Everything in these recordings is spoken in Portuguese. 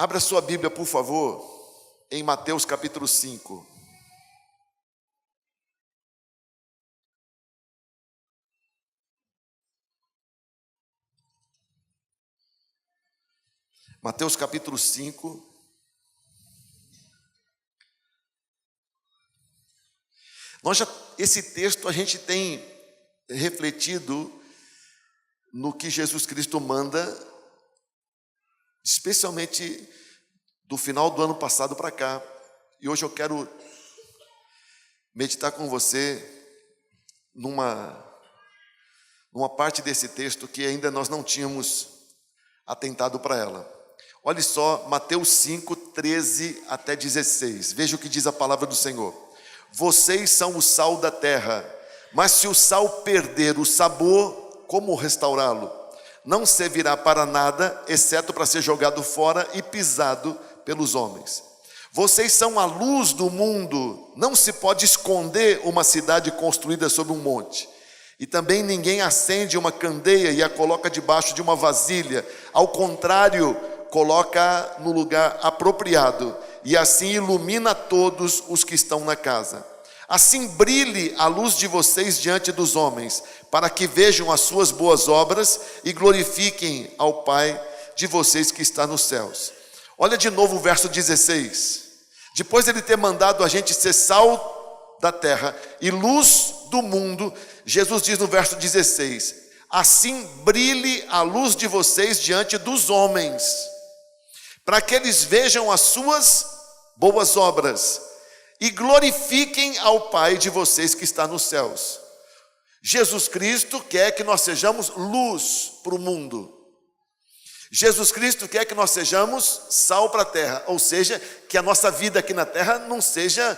Abra sua Bíblia, por favor, em Mateus capítulo 5. Mateus capítulo 5. Esse texto a gente tem refletido no que Jesus Cristo manda, especialmente do final do ano passado para cá. E hoje eu quero meditar com você numa parte desse texto que ainda nós não tínhamos atentado para ela. Olhe só, Mateus 5, 13 até 16. Veja o que diz a palavra do Senhor. Vocês são o sal da terra, mas se o sal perder o sabor, como restaurá-lo? Não servirá para nada, exceto para ser jogado fora e pisado pelos homens. Vocês são a luz do mundo. Não se pode esconder uma cidade construída sobre um monte. E também ninguém acende uma candeia e a coloca debaixo de uma vasilha. Ao contrário, coloca no lugar apropriado, e assim ilumina todos os que estão na casa. Assim brilhe a luz de vocês diante dos homens, para que vejam as suas boas obras e glorifiquem ao Pai de vocês que está nos céus. Olha de novo o verso 16. Depois de ele ter mandado a gente ser sal da terra e luz do mundo, Jesus diz no verso 16: assim brilhe a luz de vocês diante dos homens, para que eles vejam as suas boas obras e glorifiquem ao Pai de vocês que está nos céus. Jesus Cristo quer que nós sejamos luz para o mundo. Jesus Cristo quer que nós sejamos sal para a terra, ou seja, que a nossa vida aqui na terra não seja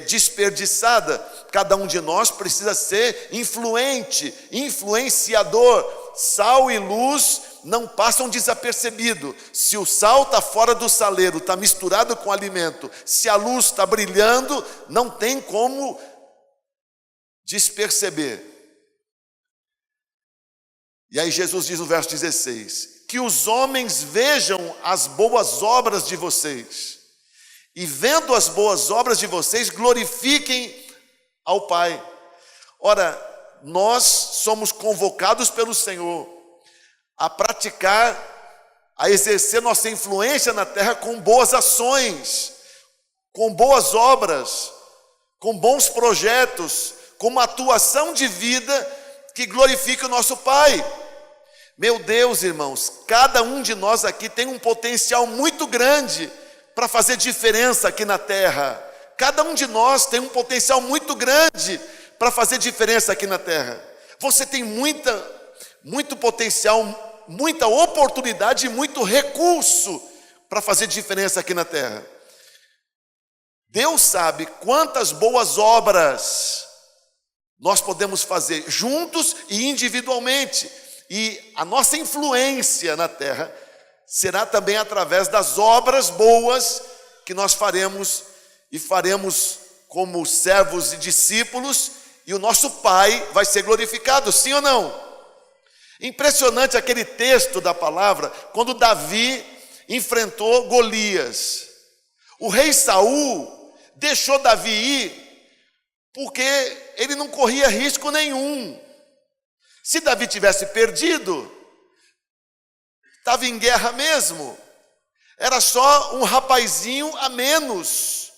desperdiçada. Cada um de nós precisa ser influente, influenciador. Sal e luz não passam desapercebido. Se o sal está fora do saleiro, está misturado com alimento, se a luz está brilhando, não tem como desperceber. E aí Jesus diz no verso 16: que os homens vejam as boas obras de vocês, e vendo as boas obras de vocês, glorifiquem ao Pai. Ora, nós somos convocados pelo Senhor a praticar, a exercer nossa influência na terra com boas ações, com boas obras, com bons projetos, com uma atuação de vida que glorifique o nosso Pai. Meu Deus, irmãos, cada um de nós aqui tem um potencial muito grande para fazer diferença aqui na terra. Cada um de nós tem um potencial muito grande para fazer diferença aqui na terra. Você tem muito potencial, muita oportunidade e muito recurso para fazer diferença aqui na terra. Deus sabe quantas boas obras nós podemos fazer juntos e individualmente. E a nossa influência na terra será também através das obras boas que nós faremos, e faremos como servos e discípulos, e o nosso Pai vai ser glorificado, sim ou não? Impressionante aquele texto da palavra, quando Davi enfrentou Golias. O rei Saul deixou Davi ir, porque ele não corria risco nenhum. Se Davi tivesse perdido, estava em guerra mesmo, era só um rapazinho a menos,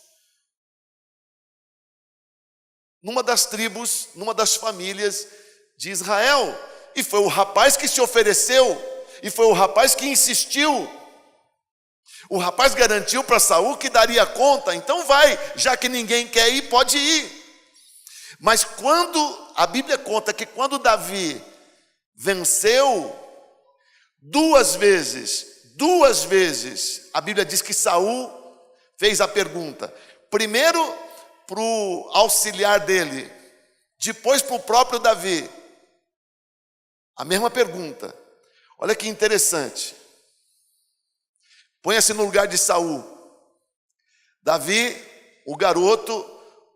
numa das tribos, numa das famílias de Israel. E foi o rapaz que se ofereceu, e foi o rapaz que insistiu. O rapaz garantiu para Saul que daria conta, então vai, já que ninguém quer ir, pode ir. Mas quando a Bíblia conta que quando Davi venceu, duas vezes, a Bíblia diz que Saul fez a pergunta, primeiro para o auxiliar dele, depois para o próprio Davi, a mesma pergunta. Olha que interessante. Põe-se no lugar de Saul. Davi, o garoto,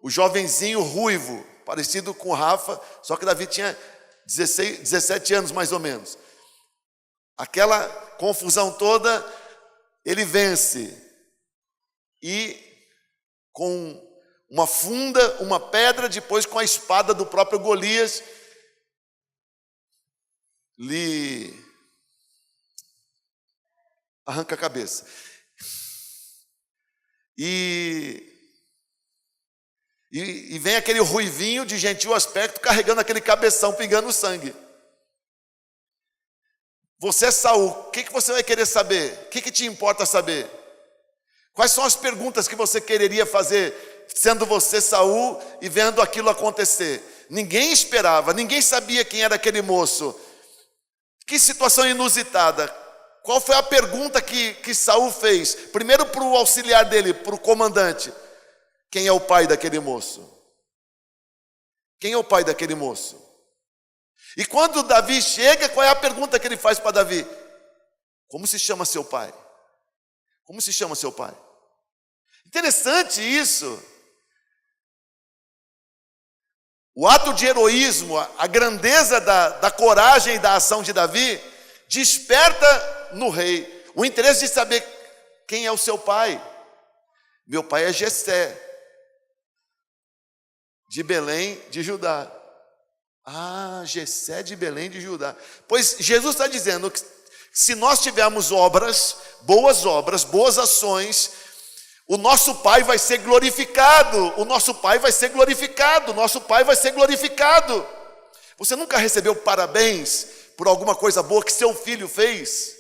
o jovenzinho ruivo, parecido com o Rafa, só que Davi tinha 17 anos mais ou menos. Aquela confusão toda, ele vence e com uma funda, uma pedra, depois com a espada do próprio Golias, lhe arranca a cabeça. E vem aquele ruivinho de gentil aspecto carregando aquele cabeção, pingando sangue. Você é Saul, o que você vai querer saber? O que te importa saber? Quais são as perguntas que você quereria fazer, sendo você Saul e vendo aquilo acontecer? Ninguém esperava, ninguém sabia quem era aquele moço. Que situação inusitada. Qual foi a pergunta que Saul fez? Primeiro para o auxiliar dele, para o comandante. Quem é o pai daquele moço? Quem é o pai daquele moço? E quando Davi chega, qual é a pergunta que ele faz para Davi? Como se chama seu pai? Como se chama seu pai? Interessante isso. O ato de heroísmo, a grandeza da coragem e da ação de Davi, desperta no rei o interesse de saber quem é o seu pai. Meu pai é Jessé, de Belém de Judá. Ah, Jessé de Belém de Judá. Pois Jesus está dizendo que se nós tivermos boas ações, o nosso Pai vai ser glorificado, o nosso Pai vai ser glorificado, o nosso Pai vai ser glorificado. Você nunca recebeu parabéns por alguma coisa boa que seu filho fez?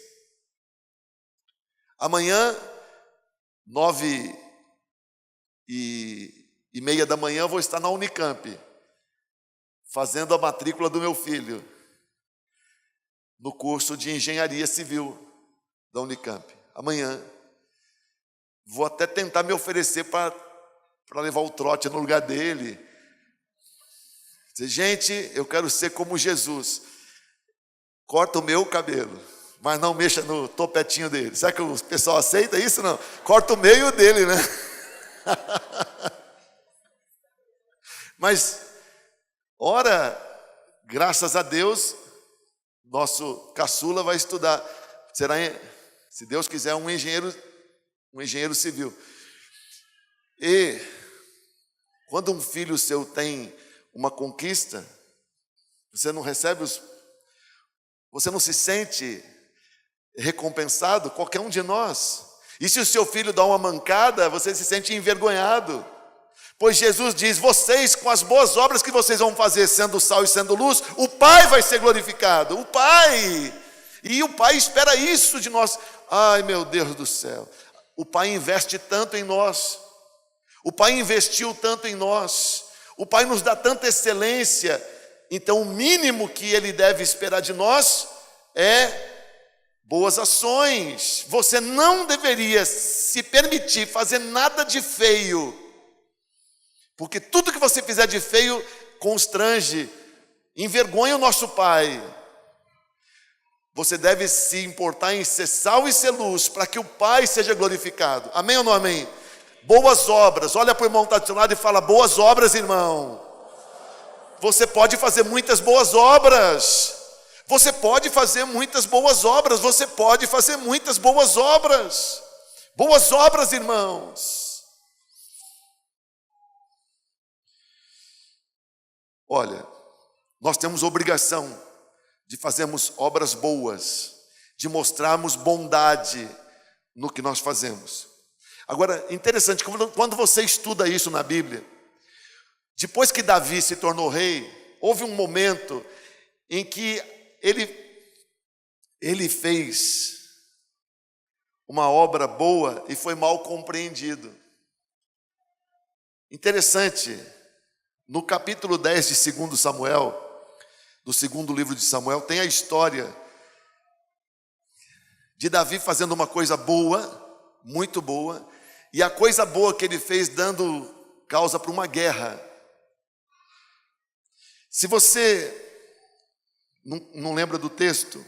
Amanhã, 9h30 da manhã, eu vou estar na Unicamp, fazendo a matrícula do meu filho, no curso de Engenharia Civil da Unicamp. Amanhã, vou até tentar me oferecer para levar o trote no lugar dele. Dizer, gente, eu quero ser como Jesus. Corta o meu cabelo, mas não mexa no topetinho dele. Será que o pessoal aceita isso? Não. Corta o meio dele, né? Mas, ora, graças a Deus, nosso caçula vai estudar. Será, se Deus quiser, um engenheiro civil. E quando um filho seu tem uma conquista, você não se sente recompensado? Qualquer um de nós. E se o seu filho dá uma mancada, você se sente envergonhado. Pois Jesus diz, vocês com as boas obras que vocês vão fazer, sendo sal e sendo luz, o Pai vai ser glorificado, o Pai. E o Pai espera isso de nós. Ai, meu Deus do céu. O Pai investe tanto em nós. O Pai investiu tanto em nós. O Pai nos dá tanta excelência. Então o mínimo que Ele deve esperar de nós é boas ações. Você não deveria se permitir fazer nada de feio, porque tudo que você fizer de feio constrange, envergonha o nosso Pai. Você deve se importar em ser sal e ser luz, para que o Pai seja glorificado. Amém ou não amém? Boas obras. Olha para o irmão que está do seu lado e fala, boas obras, irmão. Você pode fazer muitas boas obras. Você pode fazer muitas boas obras. Você pode fazer muitas boas obras. Boas obras, irmãos. Olha, nós temos obrigação de fazermos obras boas, de mostrarmos bondade no que nós fazemos. Agora, interessante, quando você estuda isso na Bíblia, depois que Davi se tornou rei, houve um momento em que ele fez uma obra boa e foi mal compreendido. Interessante, no capítulo 10 de 2 Samuel, do segundo livro de Samuel, tem a história de Davi fazendo uma coisa boa, muito boa, e a coisa boa que ele fez dando causa para uma guerra. Se você não lembra do texto,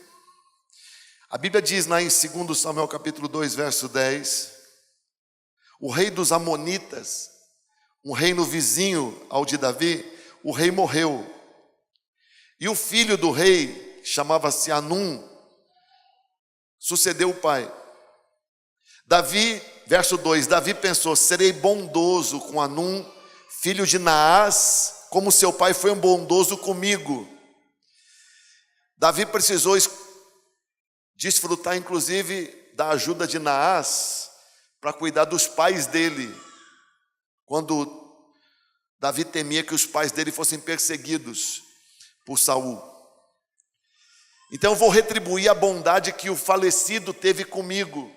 a Bíblia diz lá em 2 Samuel capítulo 2, verso 10, o rei dos Amonitas, um reino vizinho ao de Davi, o rei morreu. E o filho do rei, chamava-se Anum, sucedeu o pai. Davi, verso 2, Davi pensou: serei bondoso com Hanum, filho de Naás, como seu pai foi bondoso comigo. Davi precisou desfrutar inclusive da ajuda de Naás para cuidar dos pais dele, quando Davi temia que os pais dele fossem perseguidos por Saul. Então eu vou retribuir a bondade que o falecido teve comigo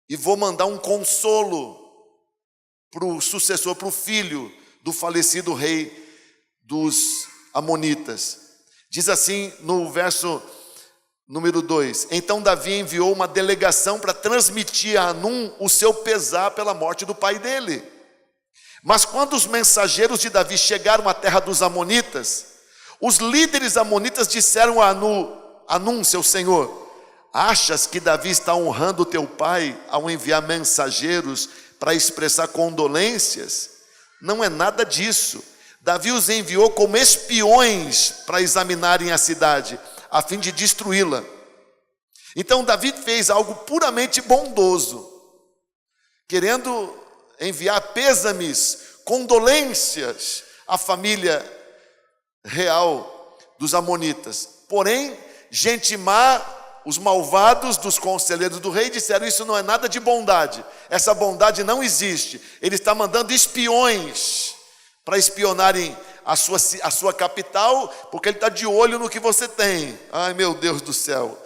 e vou mandar um consolo para o sucessor, para o filho do falecido rei dos Amonitas. Diz assim no verso número 2: então Davi enviou uma delegação para transmitir a Hanum o seu pesar pela morte do pai dele. Mas quando os mensageiros de Davi chegaram à terra dos Amonitas, os líderes amonitas disseram a Hanum, seu senhor: achas que Davi está honrando teu pai ao enviar mensageiros para expressar condolências? Não é nada disso. Davi os enviou como espiões para examinarem a cidade, a fim de destruí-la. Então Davi fez algo puramente bondoso, querendo enviar pêsames, condolências à família real dos Amonitas. Porém, gente má, os malvados dos conselheiros do rei disseram: isso não é nada de bondade, essa bondade não existe. Ele está mandando espiões para espionarem a sua capital, porque ele está de olho no que você tem. Ai, meu Deus do céu.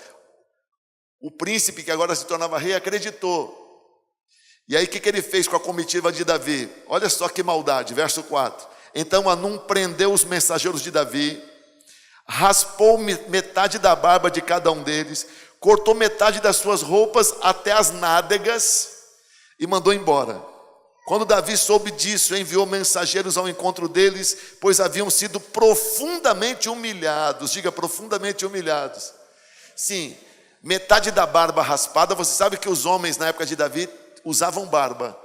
O príncipe que agora se tornava rei acreditou. E aí o que ele fez com a comitiva de Davi? Olha só que maldade, verso 4. Então Hanum prendeu os mensageiros de Davi, raspou metade da barba de cada um deles, cortou metade das suas roupas até as nádegas e mandou embora. Quando Davi soube disso, enviou mensageiros ao encontro deles, pois haviam sido profundamente humilhados. Diga, profundamente humilhados. Sim, metade da barba raspada. Você sabe que os homens na época de Davi usavam barba,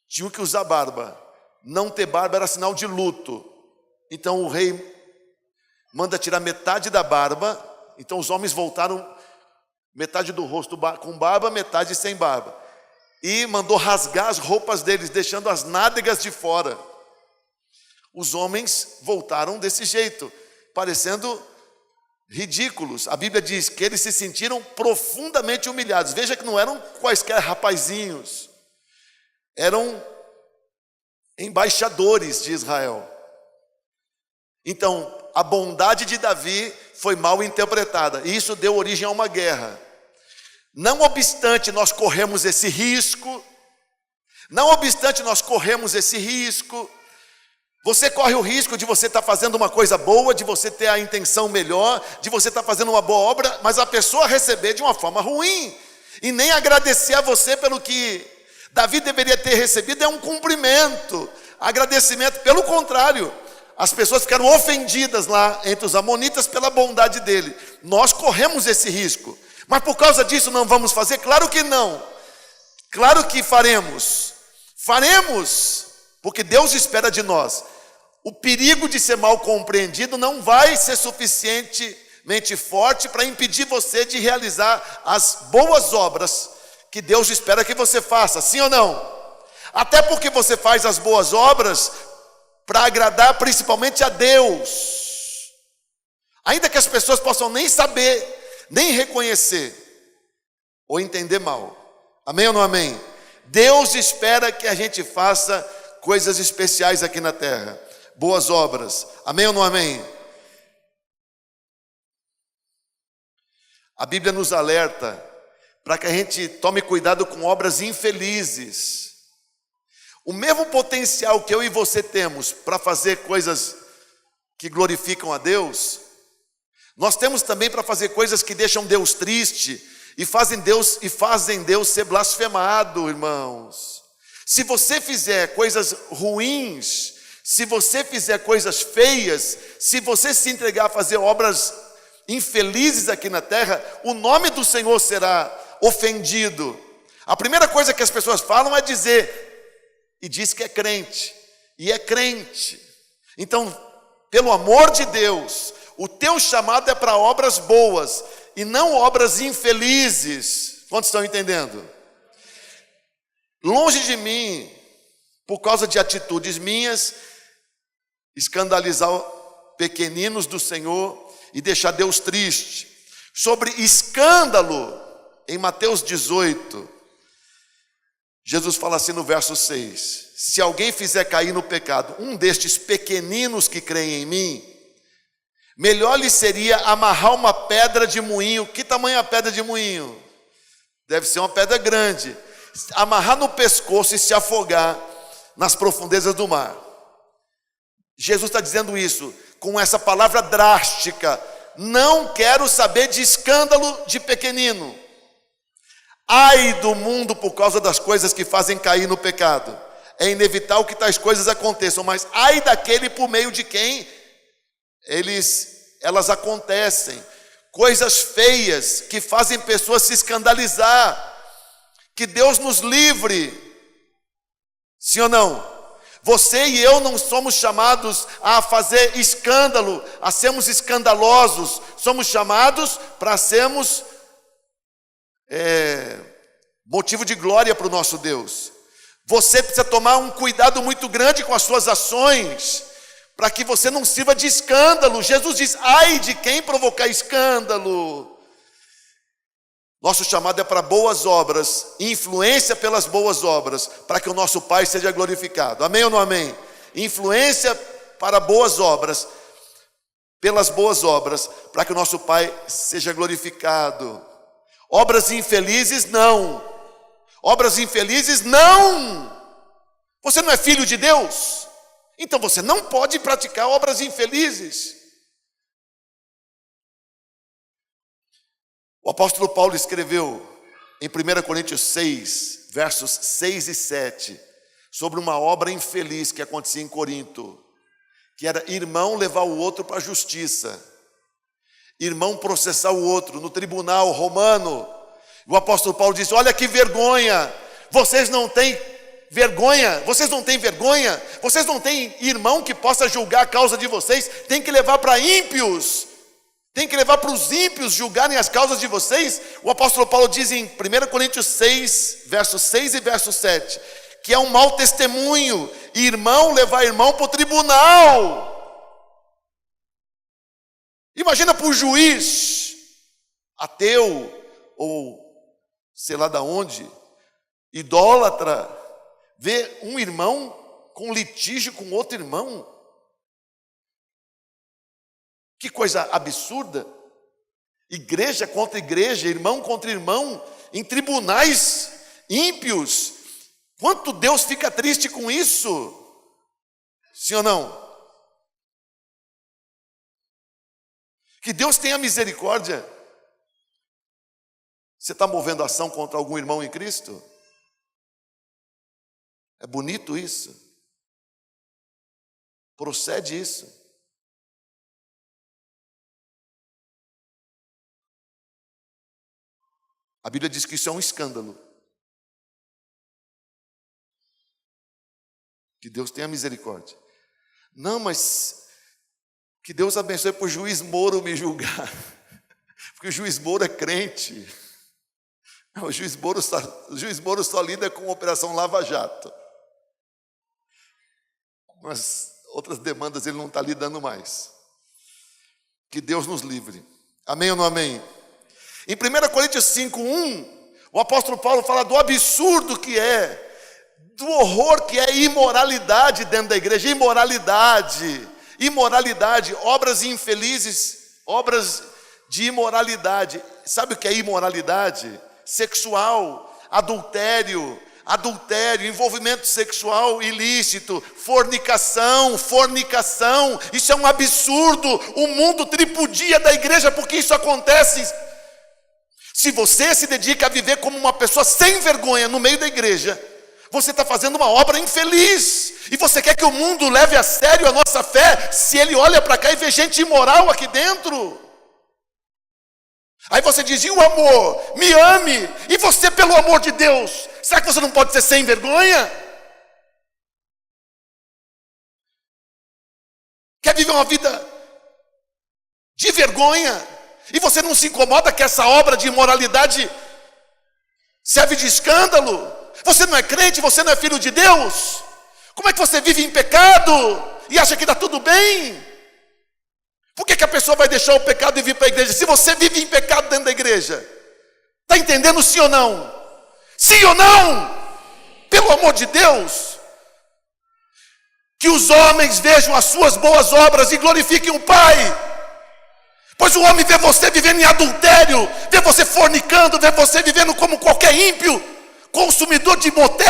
tinham que usar barba. Não ter barba era sinal de luto. Então o rei manda tirar metade da barba. Então os homens voltaram metade do rosto com barba, metade sem barba, e mandou rasgar as roupas deles, deixando as nádegas de fora. Os homens voltaram desse jeito, parecendo ridículos. A Bíblia diz que eles se sentiram profundamente humilhados. Veja que não eram quaisquer rapazinhos, eram embaixadores de Israel. Então, a bondade de Davi foi mal interpretada, e isso deu origem a uma guerra. Não obstante nós corremos esse risco, você corre o risco de você estar fazendo uma coisa boa, de você ter a intenção melhor, de você estar fazendo uma boa obra, mas a pessoa receber de uma forma ruim, e nem agradecer a você pelo que Davi deveria ter recebido. É um cumprimento, agradecimento. Pelo contrário, as pessoas ficaram ofendidas lá entre os amonitas pela bondade dele. Nós corremos esse risco, mas por causa disso não vamos fazer? Claro que não. Claro que faremos, porque Deus espera de nós. O perigo de ser mal compreendido não vai ser suficientemente forte para impedir você de realizar as boas obras que Deus espera que você faça, sim ou não? Até porque você faz as boas obras para agradar principalmente a Deus, ainda que as pessoas possam nem saber, nem reconhecer ou entender mal. Amém ou não amém? Deus espera que a gente faça coisas especiais aqui na terra, boas obras. Amém ou não amém? A Bíblia nos alerta para que a gente tome cuidado com obras infelizes. O mesmo potencial que eu e você temos para fazer coisas que glorificam a Deus, nós temos também para fazer coisas que deixam Deus triste e fazem Deus ser blasfemado, irmãos. Se você fizer coisas ruins, se você fizer coisas feias, se você se entregar a fazer obras infelizes aqui na terra, o nome do Senhor será ofendido. A primeira coisa que as pessoas falam é dizer, e diz que é crente, e é crente. Então, pelo amor de Deus, o teu chamado é para obras boas e não obras infelizes. Quantos estão entendendo? Longe de mim, por causa de atitudes minhas, escandalizar pequeninos do Senhor e deixar Deus triste. Sobre escândalo, em Mateus 18, Jesus fala assim no verso 6: se alguém fizer cair no pecado um destes pequeninos que creem em mim, melhor lhe seria amarrar uma pedra de moinho. Que tamanho é a pedra de moinho? Deve ser uma pedra grande. Amarrar no pescoço e se afogar nas profundezas do mar. Jesus está dizendo isso com essa palavra drástica: não quero saber de escândalo de pequenino. Ai do mundo por causa das coisas que fazem cair no pecado. É inevitável que tais coisas aconteçam, mas ai daquele por meio de quem elas acontecem. Coisas feias que fazem pessoas se escandalizar. Que Deus nos livre. Sim ou não? Você e eu não somos chamados a fazer escândalo, a sermos escandalosos. Somos chamados para sermos motivo de glória para o nosso Deus. Você precisa tomar um cuidado muito grande com as suas ações, para que você não sirva de escândalo. Jesus diz: ai de quem provocar escândalo. Nosso chamado é para boas obras, influência pelas boas obras, para que o nosso Pai seja glorificado. Amém ou não amém? Influência para boas obras, pelas boas obras, para que o nosso Pai seja glorificado. Obras infelizes, não. Obras infelizes, não. Você não é filho de Deus? Então você não pode praticar obras infelizes. O apóstolo Paulo escreveu em 1 Coríntios 6, versos 6 e 7, sobre uma obra infeliz que acontecia em Corinto, que era irmão levar o outro para a justiça, irmão processar o outro no tribunal romano. O apóstolo Paulo disse: olha que vergonha, vocês não têm vergonha, vocês não têm vergonha, vocês não têm irmão que possa julgar a causa de vocês, tem que levar para ímpios. Tem que levar para os ímpios julgarem as causas de vocês. O apóstolo Paulo diz em 1 Coríntios 6, versos 6 e verso 7, que é um mau testemunho, irmão levar irmão para o tribunal. Imagina para o juiz, ateu, ou sei lá de onde, idólatra, ver um irmão com litígio com outro irmão. Que coisa absurda. Igreja contra igreja, irmão contra irmão, em tribunais ímpios. Quanto Deus fica triste com isso? Sim ou não? Que Deus tenha misericórdia. Você está movendo ação contra algum irmão em Cristo? É bonito isso? Procede isso? A Bíblia diz que isso é um escândalo. Que Deus tenha misericórdia. Não, mas que Deus abençoe para o juiz Moro me julgar. Porque o juiz Moro é crente. O juiz Moro só lida com a Operação Lava Jato. Mas outras demandas ele não está lidando mais. Que Deus nos livre. Amém ou não amém? Em 1 Coríntios 5:1, o apóstolo Paulo fala do absurdo que é, do horror que é imoralidade dentro da igreja. Imoralidade, obras infelizes, obras de imoralidade. Sabe o que é imoralidade? Sexual, adultério, envolvimento sexual ilícito, fornicação. Isso é um absurdo. O mundo tripudia da igreja porque isso acontece. Se você se dedica a viver como uma pessoa sem vergonha no meio da igreja, você está fazendo uma obra infeliz. E você quer que o mundo leve a sério a nossa fé, se ele olha para cá e vê gente imoral aqui dentro? Aí você diz: e o amor? Me ame. E você, pelo amor de Deus, será que você não pode ser sem vergonha? Quer viver uma vida de vergonha? E você não se incomoda que essa obra de imoralidade Serve de escândalo? Você não é crente, você não é filho de Deus? Como é que você vive em pecado e acha que está tudo bem? Por que a pessoa vai deixar o pecado e vir para a igreja? Se você vive em pecado dentro da igreja, está entendendo sim ou não? Sim ou não? Pelo amor de Deus, que os homens vejam as suas boas obras e glorifiquem o Pai. Pois o homem vê você vivendo em adultério, vê você fornicando, vê você vivendo como qualquer ímpio, consumidor de motel.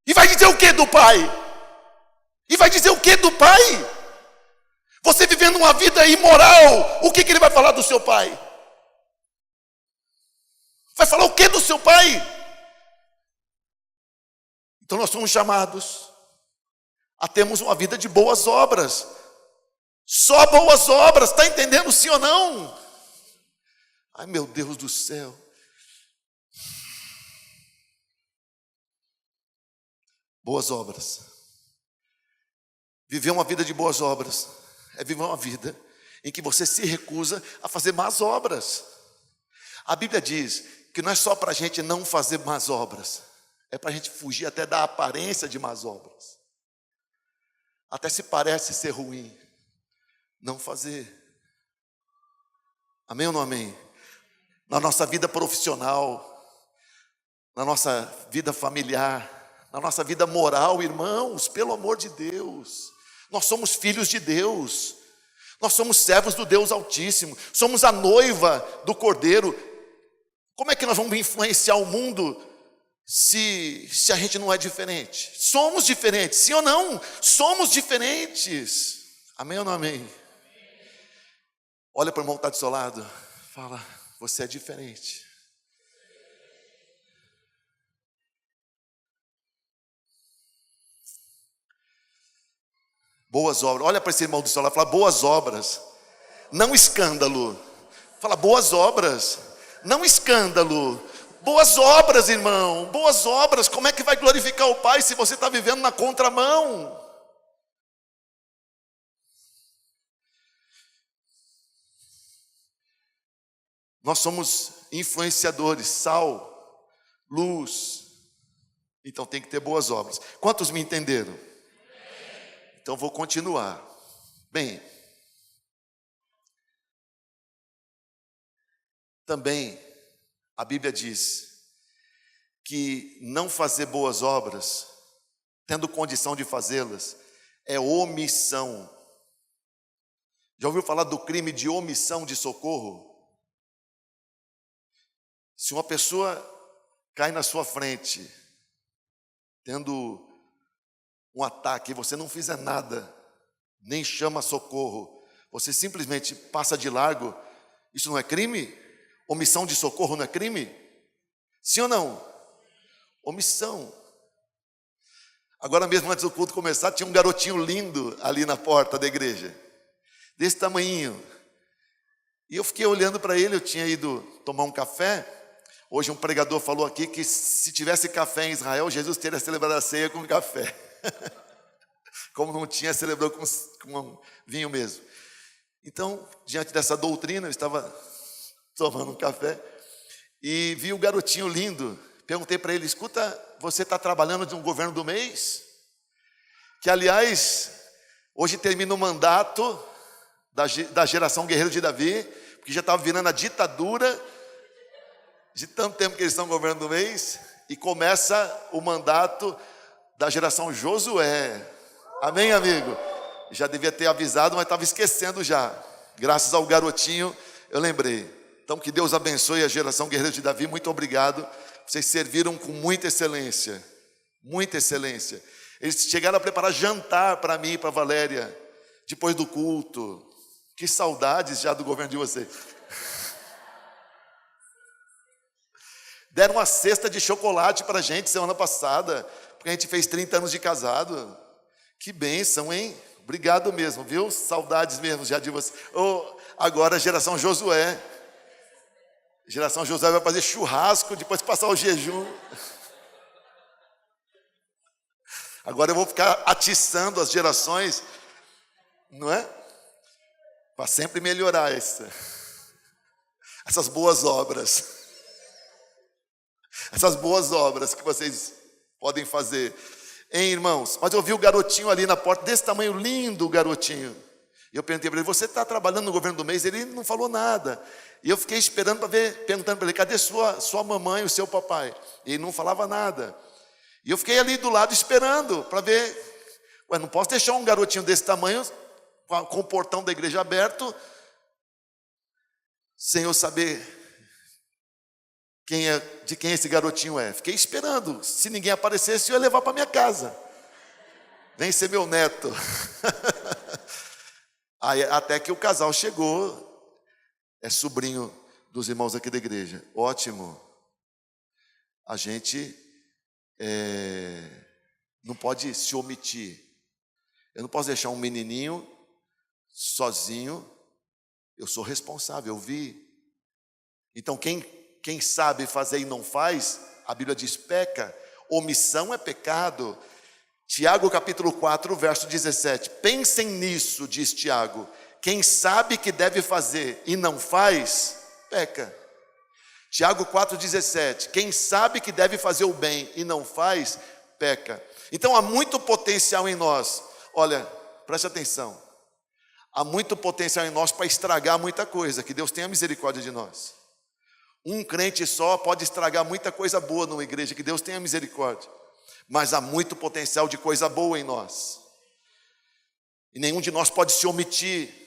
E vai dizer o que do Pai? E vai dizer o que do Pai? Você vivendo uma vida imoral, o que ele vai falar do seu Pai? Vai falar o que do seu Pai? Então nós somos chamados a termos uma vida de boas obras. Só boas obras, está entendendo sim ou não? Ai meu Deus do céu. Boas obras. Viver uma vida de boas obras é viver uma vida em que você se recusa a fazer más obras. A Bíblia diz que não é só para a gente não fazer más obras, é para a gente fugir até da aparência de más obras. Até se parece ser ruim, não fazer. Amém ou não amém? Na nossa vida profissional, na nossa vida familiar, na nossa vida moral, irmãos, pelo amor de Deus, nós somos filhos de Deus, nós somos servos do Deus Altíssimo, somos a noiva do Cordeiro. Como é que nós vamos influenciar o mundo se a gente não é diferente? Somos diferentes, sim ou não? Somos diferentes. Amém ou não amém? Olha para o irmão que está do seu lado, fala, você é diferente. Boas obras, olha para esse irmão do seu lado, fala boas obras, não escândalo. Fala boas obras, não escândalo. Boas obras, irmão, boas obras. Como é que vai glorificar o Pai se você está vivendo na contramão? Nós somos influenciadores, sal, luz. Então tem que ter boas obras. Quantos me entenderam? Então vou continuar. Bem, também a Bíblia diz que não fazer boas obras, tendo condição de fazê-las, é omissão. Já ouviu falar do crime de omissão de socorro? Se uma pessoa cai na sua frente, tendo um ataque, e você não fizer nada, nem chama socorro, você simplesmente passa de largo, isso não é crime? Omissão de socorro não é crime? Sim ou não? Omissão. Agora mesmo, antes do culto começar, tinha um garotinho lindo ali na porta da igreja, desse tamanhinho, e eu fiquei olhando para ele. Eu tinha ido tomar um café. Hoje um pregador falou aqui que se tivesse café em Israel, Jesus teria celebrado a ceia com café. Como não tinha, celebrou com vinho mesmo. Então, diante dessa doutrina, eu estava tomando um café e vi o garotinho lindo. Perguntei para ele, escuta, você está trabalhando de um governo do mês? Que, aliás, hoje termina o mandato da geração Guerreiro de Davi, porque já estava virando a ditadura de tanto tempo que eles estão governando do mês, e começa o mandato da geração Josué. Amém, amigo? Já devia ter avisado, mas estava esquecendo já. Graças ao garotinho, eu lembrei. Então, que Deus abençoe a geração Guerreiro de Davi. Muito obrigado. Vocês serviram com muita excelência. Muita excelência. Eles chegaram a preparar jantar para mim e para a Valéria, depois do culto. Que saudades já do governo de vocês. Deram uma cesta de chocolate para a gente semana passada, porque a gente fez 30 anos de casado. Que bênção, hein? Obrigado mesmo, viu? Saudades mesmo já de você. Agora a geração Josué. Geração Josué vai fazer churrasco, depois passar o jejum. Agora eu vou ficar atiçando as gerações, não é? Para sempre melhorar essas boas obras. essas boas obras que vocês podem fazer. Hein, irmãos? Mas eu vi o garotinho ali na porta, desse tamanho, lindo o garotinho. E eu perguntei para ele, você está trabalhando no governo do mês? Ele não falou nada. E eu fiquei esperando para ver, perguntando para ele, cadê sua mamãe e o seu papai? E ele não falava nada. E eu fiquei ali do lado esperando para ver. Ué, não posso deixar um garotinho desse tamanho com o portão da igreja aberto sem eu saber de quem esse garotinho é. Fiquei esperando. Se ninguém aparecesse, eu ia levar para minha casa. Vem ser meu neto. Aí, até que o casal chegou. É sobrinho dos irmãos aqui da igreja. Ótimo. A gente não pode se omitir. Eu não posso deixar um menininho sozinho. Eu sou responsável, eu vi. Então quem sabe fazer e não faz, a Bíblia diz peca. Omissão é pecado. Tiago capítulo 4, verso 17. Pensem nisso, diz Tiago. Quem sabe que deve fazer e não faz, peca. Tiago 4,17. Quem sabe que deve fazer o bem e não faz, peca. Então há muito potencial em nós. Olha, preste atenção. Há muito potencial em nós para estragar muita coisa. Que Deus tenha misericórdia de nós. Um crente só pode estragar muita coisa boa numa igreja. Que Deus tenha misericórdia. Mas há muito potencial de coisa boa em nós. E nenhum de nós pode se omitir.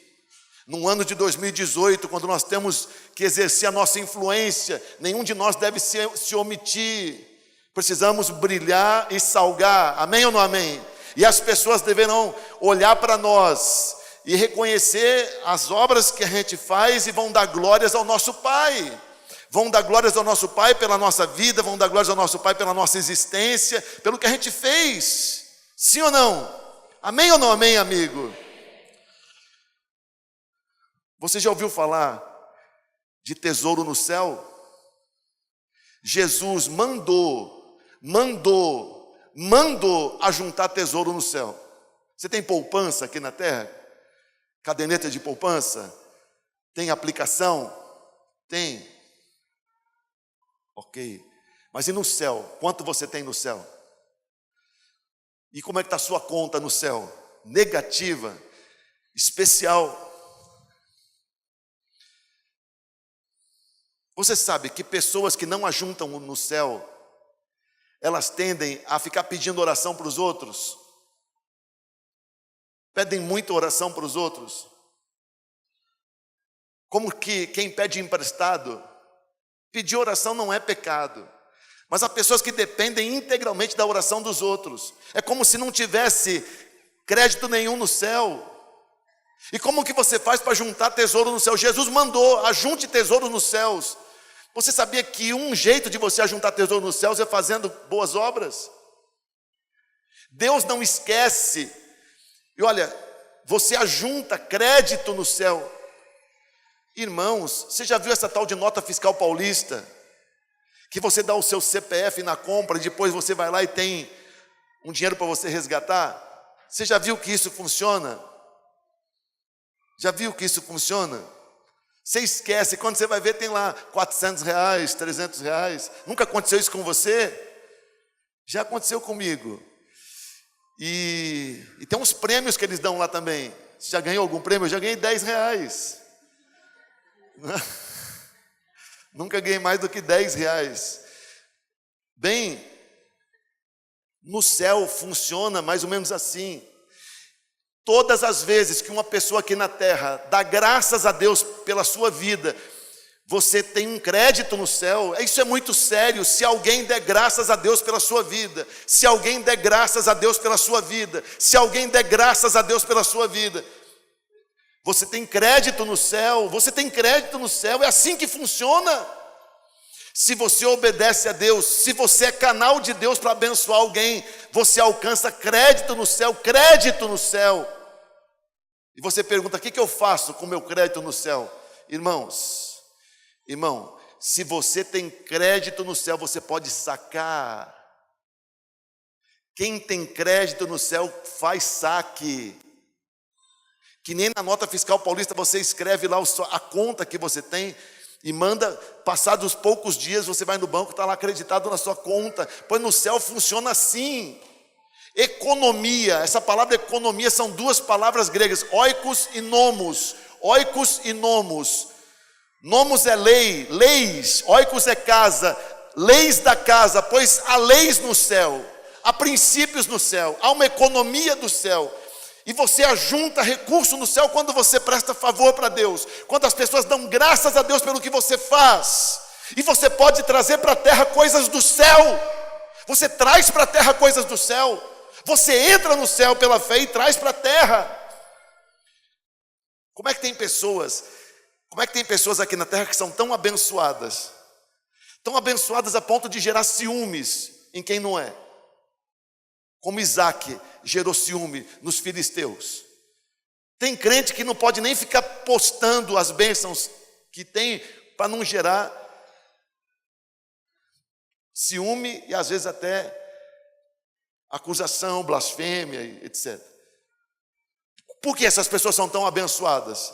No ano de 2018, quando nós temos que exercer a nossa influência, nenhum de nós deve se omitir. Precisamos brilhar e salgar. Amém ou não amém? E as pessoas deverão olhar para nós e reconhecer as obras que a gente faz e vão dar glórias ao nosso Pai. Vão dar glórias ao nosso Pai pela nossa vida, vão dar glórias ao nosso Pai pela nossa existência, pelo que a gente fez. Sim ou não? Amém ou não amém, amigo? Você já ouviu falar de tesouro no céu? Jesus mandou ajuntar tesouro no céu. Você tem poupança aqui na terra? Caderneta de poupança? Tem aplicação? Tem. Ok. Mas e no céu? Quanto você tem no céu? E como é que está a sua conta no céu? Negativa? Especial? Você sabe que pessoas que não ajuntam no céu, elas tendem a ficar pedindo oração para os outros. Pedem muita oração para os outros. Como que quem pede emprestado, pedir oração não é pecado. Mas há pessoas que dependem integralmente da oração dos outros. É como se não tivesse crédito nenhum no céu. E como que você faz para juntar tesouro no céu? Jesus mandou, ajunte tesouro nos céus. Você sabia que um jeito de você ajuntar tesouro nos céus é fazendo boas obras? Deus não esquece. E olha, você ajunta crédito no céu. Irmãos, você já viu essa tal de nota fiscal paulista? Que você dá o seu CPF na compra e depois você vai lá e tem um dinheiro para você resgatar? Você já viu que isso funciona? Já viu que isso funciona? Você esquece, quando você vai ver tem lá R$400, R$300. Nunca aconteceu isso com você? Já aconteceu comigo. E tem uns prêmios que eles dão lá também. Você já ganhou algum prêmio? Eu já ganhei R$10. Nunca ganhei mais do que R$10. Bem, no céu funciona mais ou menos assim. Todas as vezes que uma pessoa aqui na terra dá graças a Deus pela sua vida, você tem um crédito no céu. Isso é muito sério. Se alguém der graças a Deus pela sua vida, se alguém der graças a Deus pela sua vida, se alguém der graças a Deus pela sua vida, você tem crédito no céu. Você tem crédito no céu. É assim que funciona. Se você obedece a Deus, se você é canal de Deus para abençoar alguém, você alcança crédito no céu. Crédito no céu. E você pergunta, o que eu faço com o meu crédito no céu? Irmão, se você tem crédito no céu, você pode sacar. Quem tem crédito no céu faz saque. Que nem na nota fiscal paulista você escreve lá a conta que você tem. e manda, passados poucos dias, você vai no banco, está lá acreditado na sua conta, pois no céu funciona assim. Economia, essa palavra economia são duas palavras gregas, oikos e nomos. Oikos e nomos. Nomos é lei, leis, oikos é casa, leis da casa, pois há leis no céu, há princípios no céu, há uma economia do céu. E você ajunta recurso no céu quando você presta favor para Deus, quando as pessoas dão graças a Deus pelo que você faz. E você pode trazer para a terra coisas do céu. Você traz para a terra coisas do céu. Você entra no céu pela fé e traz para a terra. Como é que tem pessoas aqui na terra que são tão abençoadas a ponto de gerar ciúmes em quem não é? Como Isaac gerou ciúme nos filisteus. Tem crente que não pode nem ficar postando as bênçãos que tem para não gerar ciúme e às vezes até acusação, blasfêmia, etc. Por que essas pessoas são tão abençoadas?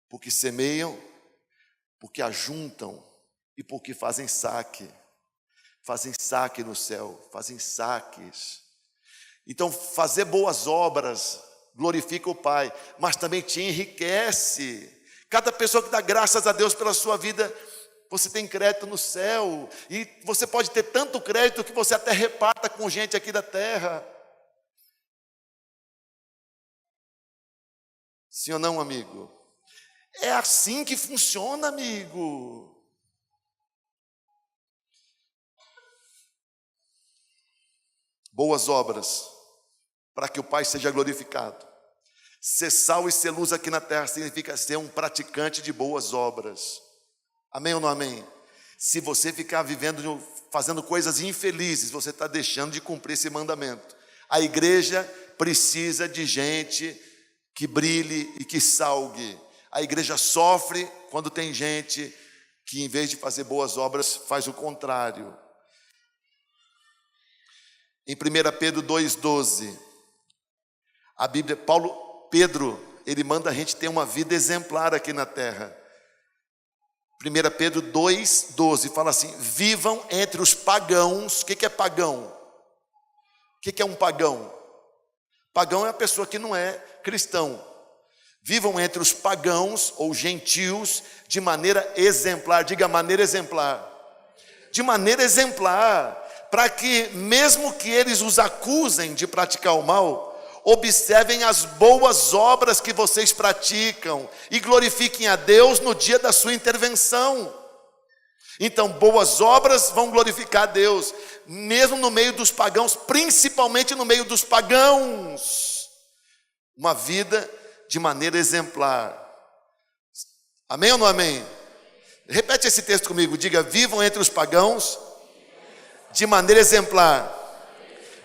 Porque semeiam, porque ajuntam e porque fazem saque. Fazem saque no céu, fazem saques. Então, fazer boas obras glorifica o Pai, mas também te enriquece. Cada pessoa que dá graças a Deus pela sua vida, você tem crédito no céu. E você pode ter tanto crédito que você até reparta com gente aqui da terra. Sim ou não, amigo? É assim que funciona, amigo. Boas obras, para que o Pai seja glorificado. Ser sal e ser luz aqui na terra significa ser um praticante de boas obras. Amém ou não amém? Se você ficar vivendo, fazendo coisas infelizes, você está deixando de cumprir esse mandamento. A igreja precisa de gente que brilhe e que salgue. A igreja sofre quando tem gente que, em vez de fazer boas obras, faz o contrário. Em 1 Pedro 2,12, a Bíblia, Pedro, ele manda a gente ter uma vida exemplar aqui na terra. 1 Pedro 2,12 fala assim: vivam entre os pagãos. O que é pagão? O que é um pagão? Pagão é a pessoa que não é cristão. Vivam entre os pagãos ou gentios de maneira exemplar. Diga, maneira exemplar. De maneira exemplar, para que, mesmo que eles os acusem de praticar o mal, observem as boas obras que vocês praticam e glorifiquem a Deus no dia da sua intervenção. Então, boas obras vão glorificar a Deus, mesmo no meio dos pagãos, principalmente no meio dos pagãos. Uma vida de maneira exemplar. Amém ou não amém? Repete esse texto comigo, diga: vivam entre os pagãos de maneira exemplar,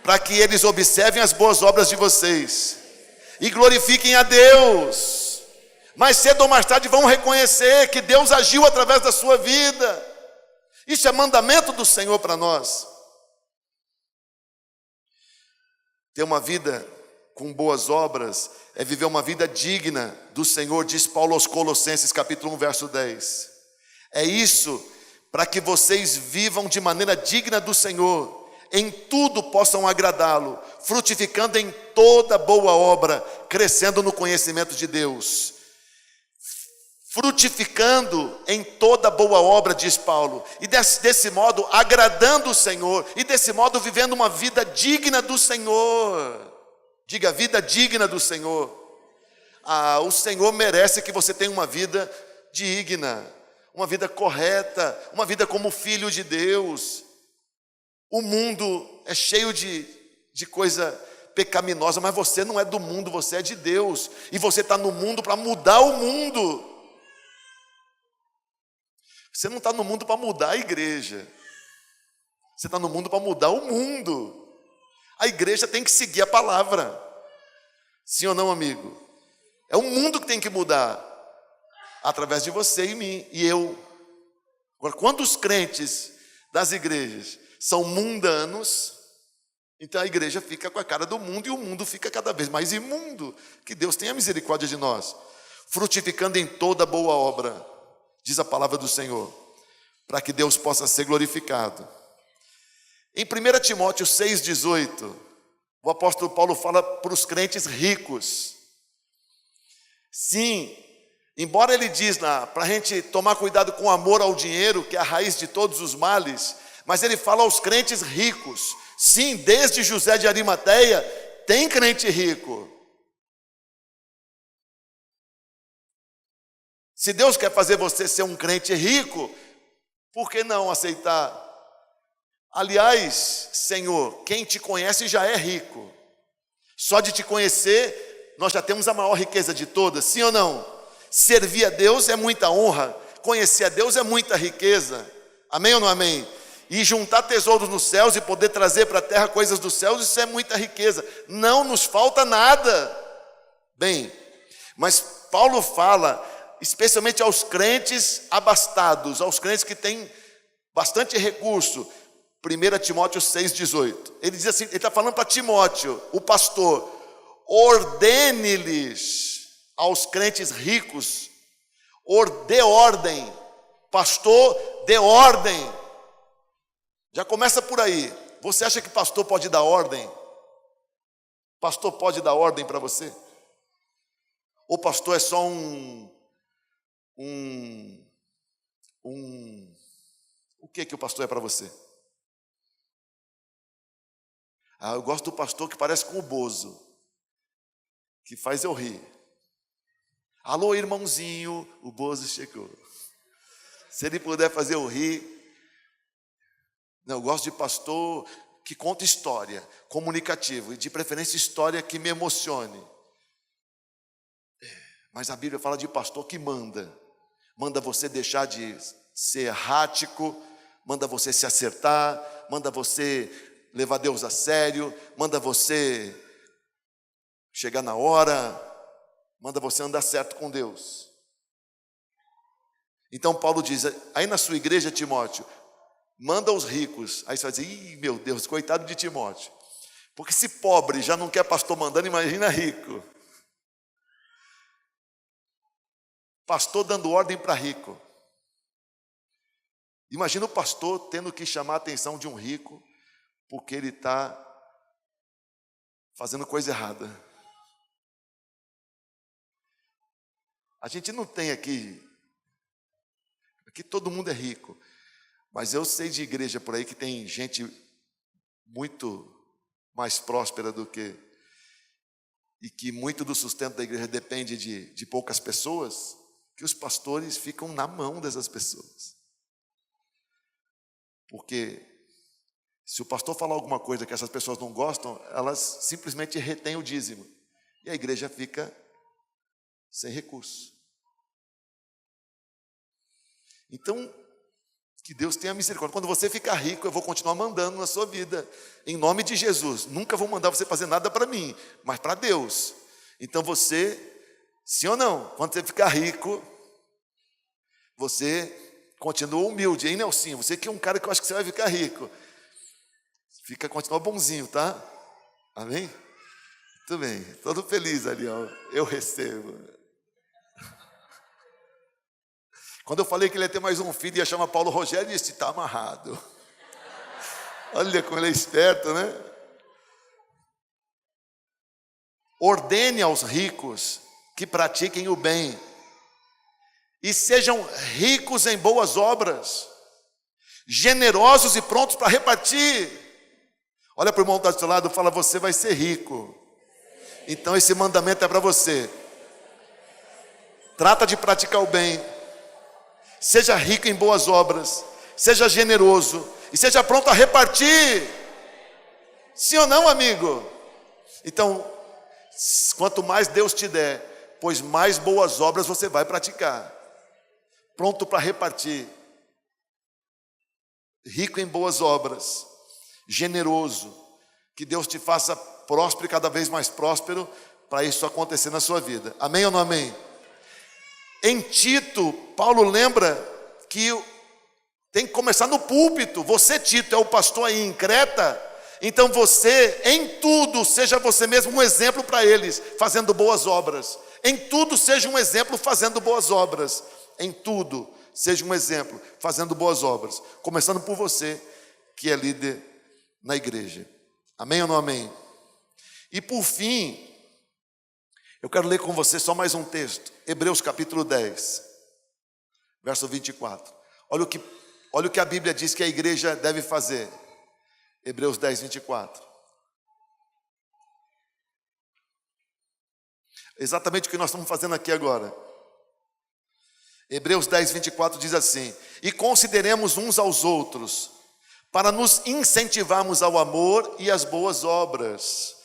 para que eles observem as boas obras de vocês e glorifiquem a Deus. Mais cedo ou mais tarde vão reconhecer que Deus agiu através da sua vida. Isso é mandamento do Senhor para nós. Ter uma vida com boas obras é viver uma vida digna do Senhor, diz Paulo aos Colossenses, capítulo 1, verso 10. É isso, para que vocês vivam de maneira digna do Senhor, em tudo possam agradá-lo, frutificando em toda boa obra, crescendo no conhecimento de Deus. Frutificando em toda boa obra, diz Paulo, e desse modo agradando o Senhor, e desse modo vivendo uma vida digna do Senhor. Diga, vida digna do Senhor. O Senhor merece que você tenha uma vida digna, uma vida correta, uma vida como filho de Deus. O mundo é cheio de coisa pecaminosa, mas você não é do mundo, você é de Deus, e você está no mundo para mudar o mundo. Você não está no mundo para mudar a igreja, você está no mundo para mudar o mundo. A igreja tem que seguir a palavra. Sim ou não, amigo? É o mundo que tem que mudar, através de você e mim, e eu. Agora, quando os crentes das igrejas são mundanos, então a igreja fica com a cara do mundo, e o mundo fica cada vez mais imundo. Que Deus tenha misericórdia de nós. Frutificando em toda boa obra. diz a palavra do Senhor, para que Deus possa ser glorificado. Em 1 Timóteo 6,18, o apóstolo Paulo fala para os crentes ricos. Sim, embora ele diz para a gente tomar cuidado com o amor ao dinheiro, que é a raiz de todos os males, mas ele fala aos crentes ricos. Sim, desde José de Arimateia, tem crente rico. Se Deus quer fazer você ser um crente rico, por que não aceitar? Aliás, Senhor, quem te conhece já é rico. Só de te conhecer, nós já temos a maior riqueza de todas, sim ou não? Servir a Deus é muita honra, conhecer a Deus é muita riqueza. Amém ou não amém? E juntar tesouros nos céus e poder trazer para a terra coisas dos céus, isso é muita riqueza. Não nos falta nada. Bem, mas Paulo fala especialmente aos crentes abastados, aos crentes que têm bastante recurso. 1 Timóteo 6,18. Ele diz assim, ele está falando para Timóteo, o pastor: ordene-lhes aos crentes ricos, dê ordem. Pastor, dê ordem. Já começa por aí. Você acha que pastor pode dar ordem? Pastor pode dar ordem para você? Ou pastor é só o que o pastor é para você? Eu gosto do pastor que parece com o Bozo, que faz eu rir. Alô, irmãozinho, o Bozo chegou. Se ele puder fazer eu rir. Não, eu gosto de pastor que conta história, comunicativo, e de preferência história que me emocione. Mas a Bíblia fala de pastor que manda você deixar de ser errático, manda você se acertar, manda você levar Deus a sério, manda você chegar na hora, manda você andar certo com Deus. Então Paulo diz, aí na sua igreja, Timóteo, manda os ricos. Aí você vai dizer, ih, meu Deus, coitado de Timóteo, porque se pobre já não quer pastor mandando, imagina rico. Pastor dando ordem para rico. Imagina o pastor tendo que chamar a atenção de um rico porque ele está fazendo coisa errada. A gente não tem aqui todo mundo é rico, mas eu sei de igreja por aí que tem gente muito mais próspera do que, e que muito do sustento da igreja depende de poucas pessoas, que os pastores ficam na mão dessas pessoas. Porque se o pastor falar alguma coisa que essas pessoas não gostam, elas simplesmente retêm o dízimo. E a igreja fica sem recurso. Então, que Deus tenha misericórdia. Quando você ficar rico, eu vou continuar mandando na sua vida. Em nome de Jesus. Nunca vou mandar você fazer nada para mim, mas para Deus. Então você, sim ou não? Quando você ficar rico, você continua humilde, hein, Nelsinho? Você que é um cara que eu acho que você vai ficar rico. Continua bonzinho, tá? Amém? Muito bem, todo feliz ali, ó. Eu recebo. Quando eu falei que ele ia ter mais um filho, ia chamar Paulo Rogério, ele disse, está amarrado. Olha como ele é esperto, né? Ordene aos ricos que pratiquem o bem e sejam ricos em boas obras, generosos e prontos para repartir. Olha para o irmão que está do seu lado e fala, você vai ser rico. Então esse mandamento é para você. Trata de praticar o bem. Seja rico em boas obras. Seja generoso. E seja pronto a repartir. Sim ou não, amigo? Então, quanto mais Deus te der, pois mais boas obras você vai praticar. Pronto para repartir. Rico em boas obras. Generoso. Que Deus te faça próspero e cada vez mais próspero para isso acontecer na sua vida. Amém ou não amém? Em Tito, Paulo lembra que tem que começar no púlpito. Você, Tito, é o pastor aí em Creta. Então você, em tudo, seja você mesmo um exemplo para eles, fazendo boas obras. Em tudo seja um exemplo fazendo boas obras. Em tudo seja um exemplo, fazendo boas obras, começando por você, que é líder na igreja. Amém ou não amém? E por fim, eu quero ler com você só mais um texto, Hebreus capítulo 10, verso 24. Olha o que a Bíblia diz que a igreja deve fazer. Hebreus 10, 24. Exatamente o que nós estamos fazendo aqui agora. Hebreus 10, 24 diz assim: e consideremos uns aos outros, para nos incentivarmos ao amor e às boas obras.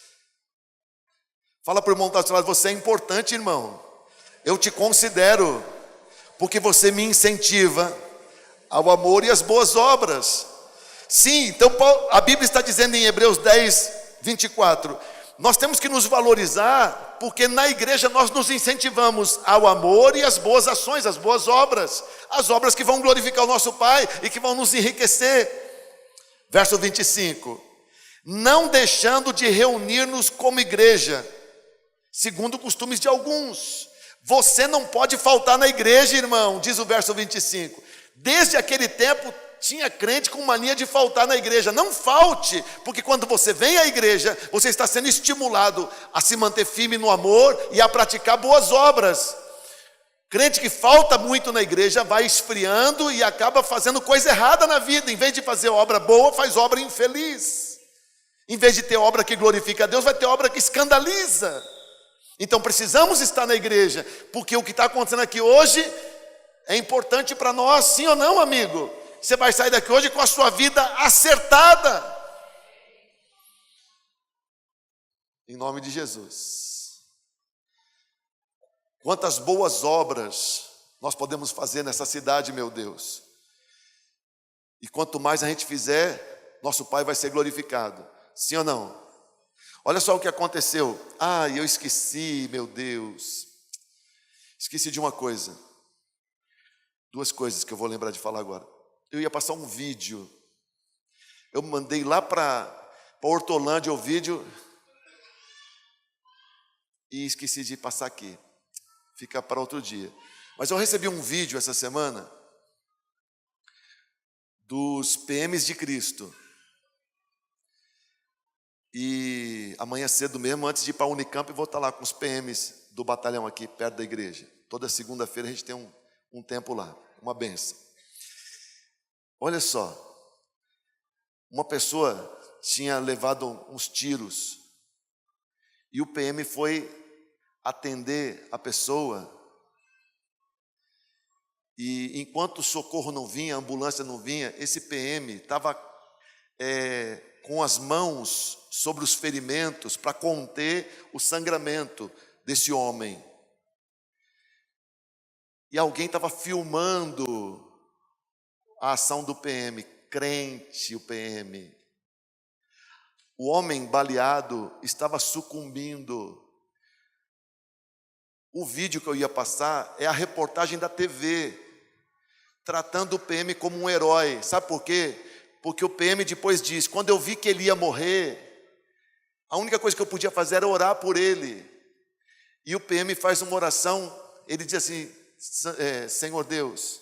Fala para o irmão que está ao seu lado: você é importante, irmão. Eu te considero, porque você me incentiva ao amor e às boas obras. Sim, então a Bíblia está dizendo em Hebreus 10, 24, nós temos que nos valorizar, porque na igreja nós nos incentivamos ao amor e às boas ações, às boas obras, as obras que vão glorificar o nosso Pai e que vão nos enriquecer. Verso 25, não deixando de reunir-nos como igreja, segundo costumes de alguns. Você não pode faltar na igreja, irmão, diz o verso 25. Desde aquele tempo tinha crente com mania de faltar na igreja. Não falte, porque quando você vem à igreja, você está sendo estimulado a se manter firme no amor e a praticar boas obras. Crente que falta muito na igreja vai esfriando e acaba fazendo coisa errada na vida. Em vez de fazer obra boa, faz obra infeliz. Em vez de ter obra que glorifica a Deus, vai ter obra que escandaliza. Então precisamos estar na igreja, porque o que está acontecendo aqui hoje é importante para nós, sim ou não, amigo? Você vai sair daqui hoje com a sua vida acertada. Em nome de Jesus. Quantas boas obras nós podemos fazer nessa cidade, meu Deus. E quanto mais a gente fizer, nosso Pai vai ser glorificado. Sim ou não? Olha só o que aconteceu. Eu esqueci, meu Deus. Esqueci de uma coisa. Duas coisas que eu vou lembrar de falar agora. Eu ia passar um vídeo. Eu mandei lá para Hortolândia o vídeo e esqueci de passar aqui. Fica para outro dia. Mas eu recebi um vídeo essa semana dos PMs de Cristo. E amanhã cedo mesmo, antes de ir para a Unicamp, eu vou estar lá com os PMs do batalhão aqui, perto da igreja. Toda segunda-feira a gente tem um tempo lá, uma benção. Olha só, uma pessoa tinha levado uns tiros e o PM foi atender a pessoa e enquanto o socorro não vinha, a ambulância não vinha, esse PM estava com as mãos sobre os ferimentos para conter o sangramento desse homem. E alguém estava filmando a ação do PM, crente o PM. O homem baleado estava sucumbindo. O vídeo que eu ia passar é a reportagem da TV, tratando o PM como um herói. Sabe por quê? Porque o PM depois diz, quando eu vi que ele ia morrer, a única coisa que eu podia fazer era orar por ele. E o PM faz uma oração, ele diz assim, Senhor Deus,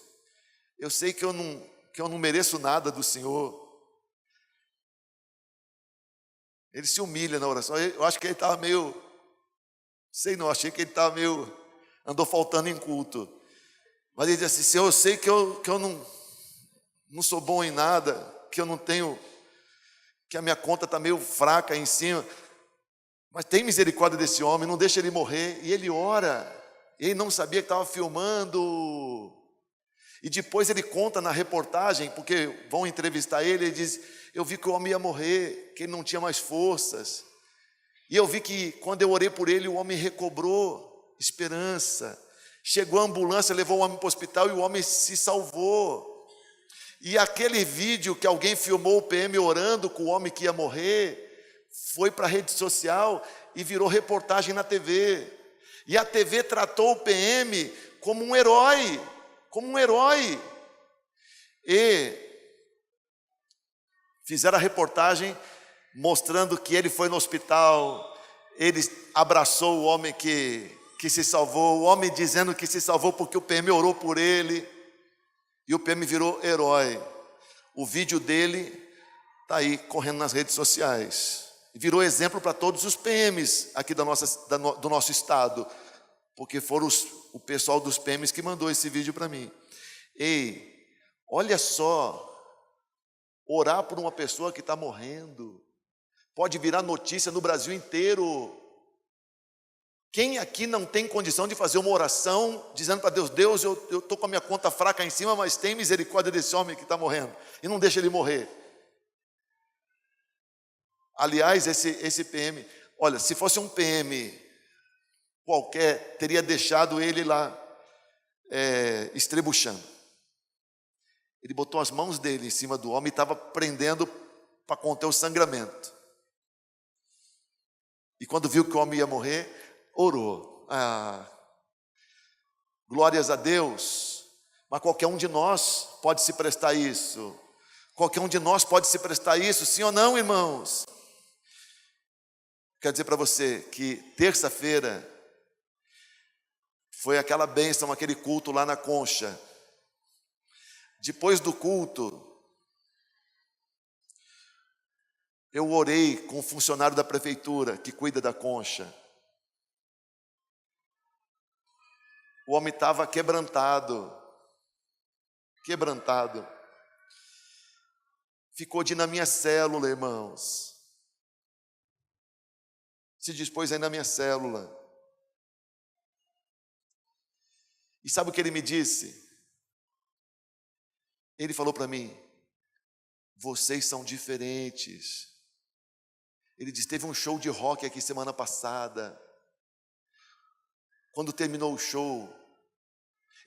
eu sei que eu não mereço nada do Senhor. Ele se humilha na oração. Eu acho que ele estava meio, achei que ele estava meio, andou faltando em culto. Mas ele diz assim, Senhor, eu sei que eu não sou bom em nada, que eu não tenho, que a minha conta está meio fraca aí em cima. Mas tem misericórdia desse homem, não deixa ele morrer. E ele ora. Ele não sabia que estava filmando. E depois ele conta na reportagem, porque vão entrevistar ele, ele diz, eu vi que o homem ia morrer, que ele não tinha mais forças. E eu vi que quando eu orei por ele, o homem recobrou esperança. Chegou a ambulância, levou o homem para o hospital e o homem se salvou. E aquele vídeo que alguém filmou o PM orando com o homem que ia morrer, foi para a rede social e virou reportagem na TV. E a TV tratou o PM como um herói, E fizeram a reportagem mostrando que ele foi no hospital, ele abraçou o homem que se salvou, o homem dizendo que se salvou porque o PM orou por ele. E o PM virou herói. O vídeo dele está aí correndo nas redes sociais. Virou exemplo para todos os PMs aqui do nosso estado, porque foram o pessoal dos PMs que mandou esse vídeo para mim. Ei, olha só, orar por uma pessoa que está morrendo pode virar notícia no Brasil inteiro. Quem aqui não tem condição de fazer uma oração dizendo para Deus: Deus, eu estou com a minha conta fraca em cima, mas tem misericórdia desse homem que está morrendo e não deixa ele morrer. Aliás, esse PM, olha, se fosse um PM qualquer, teria deixado ele lá estrebuchando. Ele botou as mãos dele em cima do homem e estava prendendo para conter o sangramento. E quando viu que o homem ia morrer, orou. Glórias a Deus. Mas qualquer um de nós pode se prestar a isso. Qualquer um de nós pode se prestar a isso, sim ou não, irmãos? Quero dizer para você que terça-feira foi aquela bênção, aquele culto lá na Concha. Depois do culto, eu orei com o funcionário da prefeitura que cuida da Concha. O homem estava quebrantado. Ficou de ir na minha célula, irmãos. Se dispôs a ir na minha célula. E sabe o que ele me disse? Ele falou para mim: vocês são diferentes. Ele disse: teve um show de rock aqui semana passada. Quando terminou o show,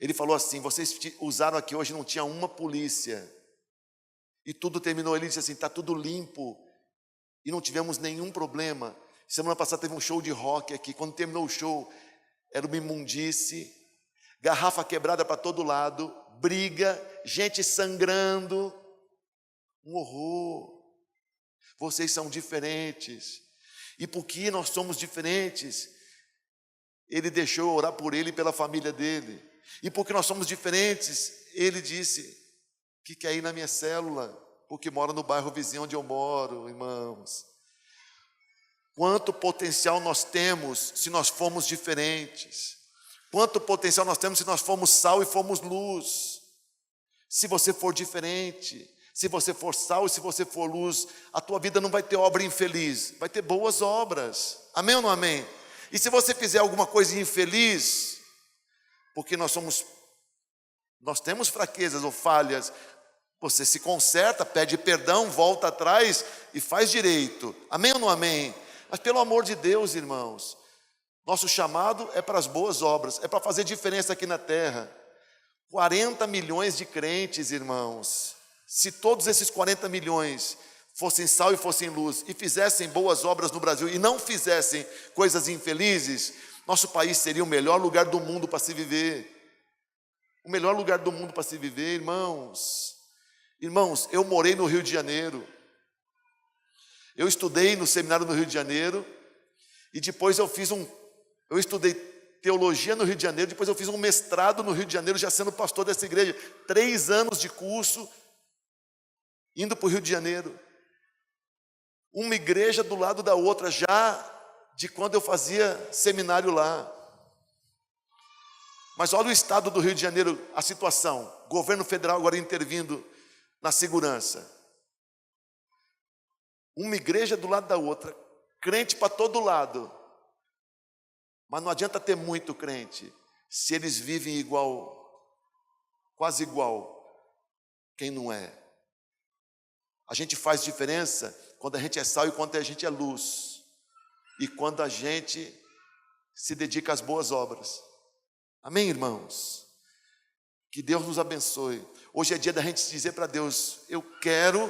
ele falou assim: vocês usaram aqui hoje, não tinha uma polícia. E tudo terminou. Ele disse assim: está tudo limpo. E não tivemos nenhum problema. Semana passada teve um show de rock aqui. Quando terminou o show, era uma imundice, garrafa quebrada para todo lado, briga, gente sangrando, um horror. Vocês são diferentes. E porque nós somos diferentes, ele deixou eu orar por ele e pela família dele. E porque nós somos diferentes, ele disse que quer ir na minha célula, porque mora no bairro vizinho onde eu moro, irmãos. Quanto potencial nós temos se nós formos diferentes. Quanto potencial nós temos se nós formos sal e formos luz. Se você for diferente, se você for sal e se você for luz, a tua vida não vai ter obra infeliz, vai ter boas obras. Amém ou não amém? E se você fizer alguma coisa infeliz, porque nós temos fraquezas ou falhas, você se conserta, pede perdão, volta atrás e faz direito. Amém ou não amém? Mas pelo amor de Deus, irmãos, nosso chamado é para as boas obras, é para fazer diferença aqui na terra. 40 milhões de crentes, irmãos. Se todos esses 40 milhões fossem sal e fossem luz e fizessem boas obras no Brasil e não fizessem coisas infelizes, nosso país seria o melhor lugar do mundo para se viver. O melhor lugar do mundo para se viver, irmãos. Irmãos, eu morei no Rio de Janeiro. Eu estudei no seminário no Rio de Janeiro e depois eu estudei teologia no Rio de Janeiro, depois eu fiz um mestrado no Rio de Janeiro, já sendo pastor dessa igreja, 3 anos de curso, indo para o Rio de Janeiro. Uma igreja do lado da outra, já de quando eu fazia seminário lá. Mas olha o estado do Rio de Janeiro, a situação, governo federal agora intervindo na segurança. Uma igreja do lado da outra, crente para todo lado. Mas não adianta ter muito crente, se eles vivem igual, quase igual, quem não é. A gente faz diferença quando a gente é sal e quando a gente é luz. E quando a gente se dedica às boas obras. Amém, irmãos? Que Deus nos abençoe. Hoje é dia da gente dizer para Deus: eu quero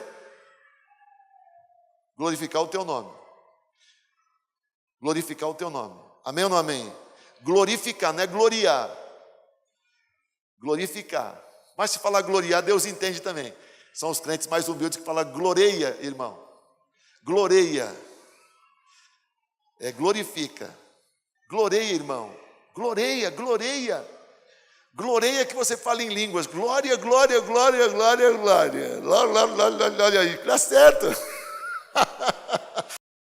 glorificar o teu nome. Glorificar o teu nome. Amém ou não amém? Glorificar, não é gloriar. Glorificar. Mas se falar gloriar, Deus entende também. São os crentes mais humildes que falam gloreia, irmão. Gloreia. Glorifica. Gloreia, irmão. Gloreia. Gloreia que você fala em línguas. Glória, glória, glória, glória, glória. Glória aí. Dá certo.